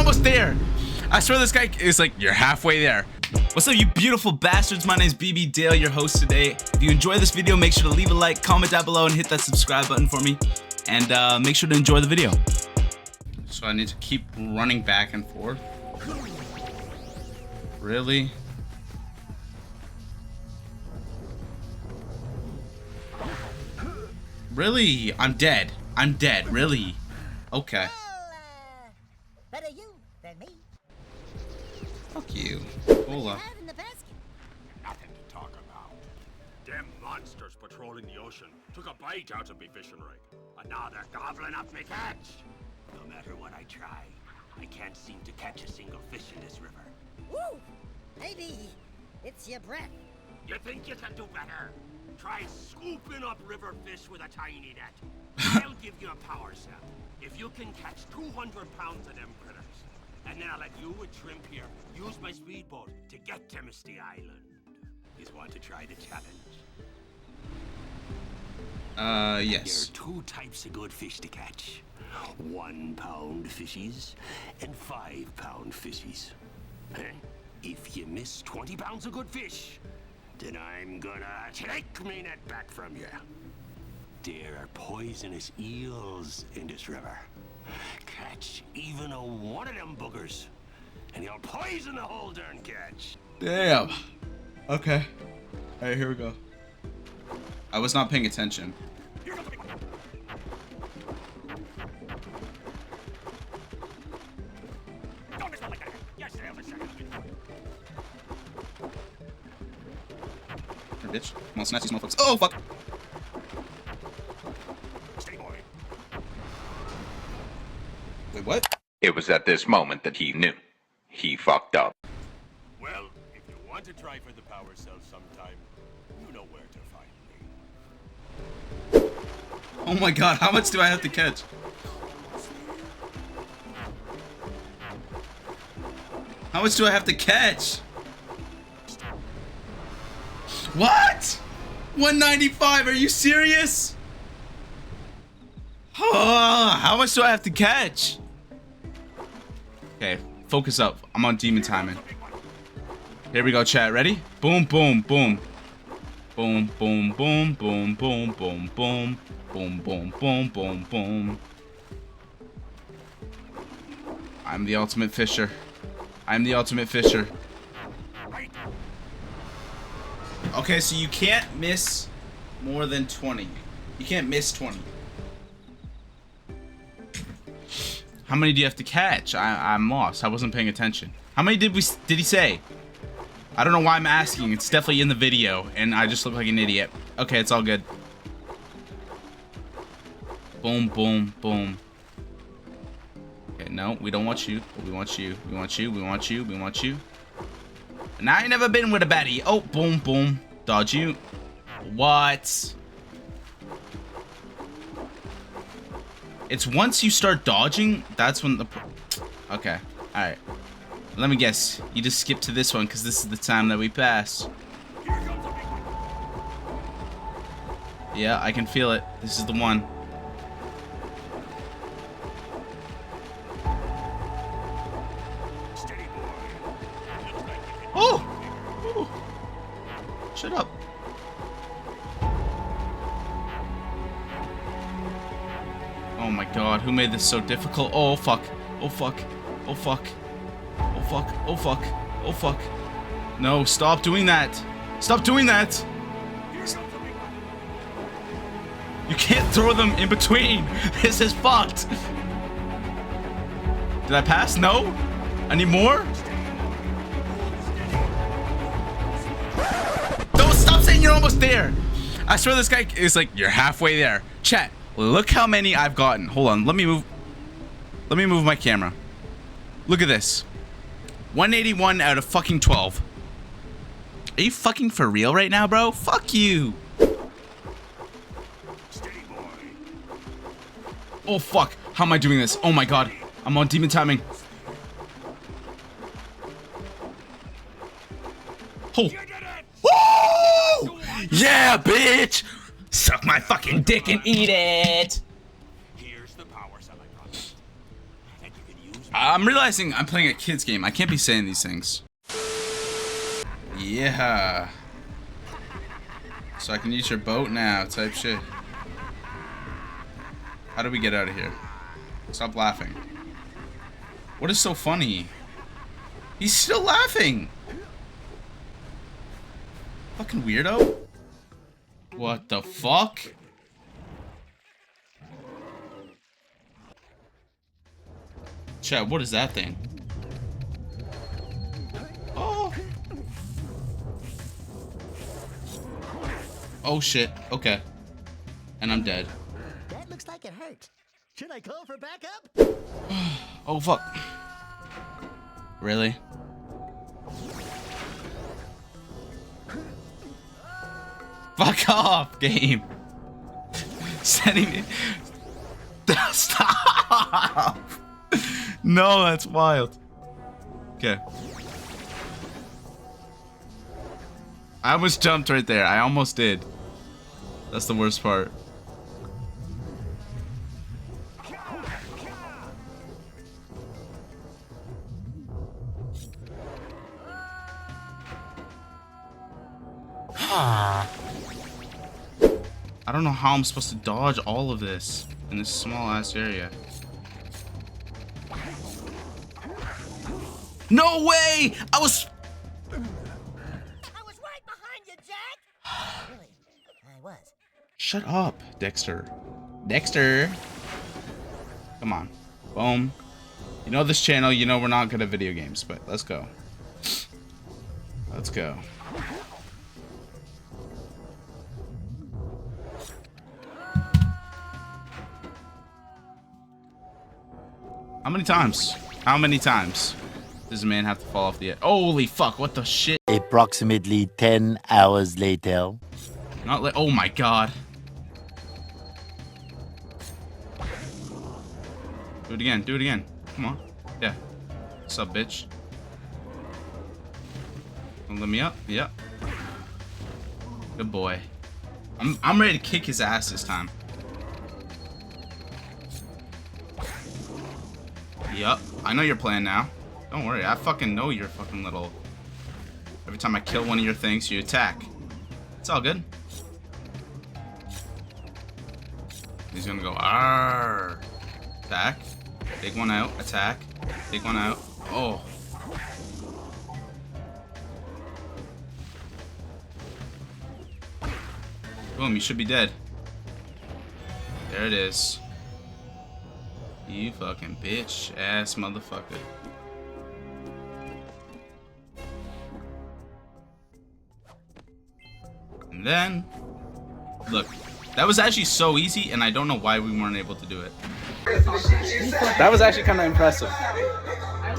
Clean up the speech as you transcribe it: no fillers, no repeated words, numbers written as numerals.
almost there. I swear this guy is like, you're halfway there. What's up, you beautiful bastards? My name is BB Dale, your host today. If you enjoy this video, make sure to leave a like, comment down below, and hit that subscribe button for me. And make sure to enjoy the video. So I need to keep running back and forth. Really? Really? I'm dead. I'm dead. Really? Okay. Well, better you than me. Fuck you. Hold up. Nothing to talk about. Them monsters patrolling the ocean took a bite out of me fishing rig. And now they're gobbling up me catch. No matter what I try, I can't seem to catch a single fish in this river. Woo! Maybe it's your breath. You think you can do better? Try scooping up river fish with a tiny net. I'll give you a power cell. If you can catch 200 pounds of them critters, and then I'll let you with shrimp here use my speedboat to get to Misty Island. You want to try the challenge? Yes. There are two types of good fish to catch. 1 pound fishies and 5 pound fishies. If you miss 20 pounds of good fish, then I'm gonna take me net back from you. There are poisonous eels in this river. Catch even one of them boogers, and you'll poison the whole darn catch. Damn. Okay. Alright, here we go. I was not paying attention. Bitch. Come on, snatch these motherfuckers. Oh, fuck! Wait, what? It was at this moment that he knew. He fucked up. Well, if you want to try for the power cell sometime, you know where to find me. Oh my god, how much do I have to catch? How much do I have to catch? What? 195, are you serious? How much do I have to catch? Okay, focus up. I'm on demon timing. Here we go, chat. Ready? Boom, boom, boom. Boom, boom, boom, boom, boom, boom, boom. Boom, boom, boom, boom, boom. I'm the ultimate fisher. I'm the ultimate fisher. Okay, so you can't miss more than 20. You can't miss 20. How many do you have to catch? I'm lost. I wasn't paying attention. How many did he say? I don't know why I'm asking. It's definitely in the video, and I just look like an idiot. Okay, it's all good. Boom, boom, boom. Okay, no, we don't want you. We want you. We want you. We want you. We want you. And I ain't never been with a baddie. Oh, boom, boom. Dodge you. What? It's once you start dodging, that's when the... Okay, alright. Let me guess. You just skip to this one because this is the time that we pass. Yeah, I can feel it. This is the one. Oh! Ooh. Shut up. Oh my god, who made this so difficult? Oh fuck. Oh fuck. Oh fuck. Oh fuck. Oh fuck. Oh fuck. No, stop doing that. Stop doing that. You can't throw them in between. This is fucked. Did I pass? No? I need more? Don't stop saying you're almost there. I swear this guy is like, you're halfway there. Chat, look how many I've gotten. Hold on, let me move my camera. Look at this. 181 out of fucking 12. Are you fucking for real right now, bro? Fuck you. Oh fuck, how am I doing this? Oh my god, I'm on demon timing. Oh. Woo! Yeah, bitch! Suck my fucking dick and eat it! Here's the power cell I got. I'm realizing I'm playing a kid's game. I can't be saying these things. Yeah. So I can use your boat now, type shit. How do we get out of here? Stop laughing. What is so funny? He's still laughing. Fucking weirdo. What the fuck? Chat, what is that thing? Oh. Oh shit. Okay. And I'm dead. That looks like it hurt. Should I call for backup? Oh fuck. Really? Fuck off, game. Sending me. Stop. No, that's wild. Okay. I almost jumped right there. I almost did. That's the worst part. I don't know how I'm supposed to dodge all of this in this small ass area. No way! I was right behind you, Jack! Really? I was. Shut up, Dexter. Dexter! Come on. Boom. You know this channel, you know we're not good at video games, but let's go. Let's go. How many times? How many times does a man have to fall off the edge? Holy fuck, what the shit? Approximately 10 hours later. Not like, oh my god. Do it again, do it again. Come on. Yeah. What's up, bitch? Don't let me up. Yep. Good boy. I'm ready to kick his ass this time. Yup, I know your plan now. Don't worry, I fucking know your fucking little... Every time I kill one of your things, you attack. It's all good. He's gonna go, arrgh. Attack. Take one out. Attack. Take one out. Oh. Boom, you should be dead. There it is. You fucking bitch ass motherfucker. And then, look, that was actually so easy, and I don't know why we weren't able to do it. That was actually kind of impressive.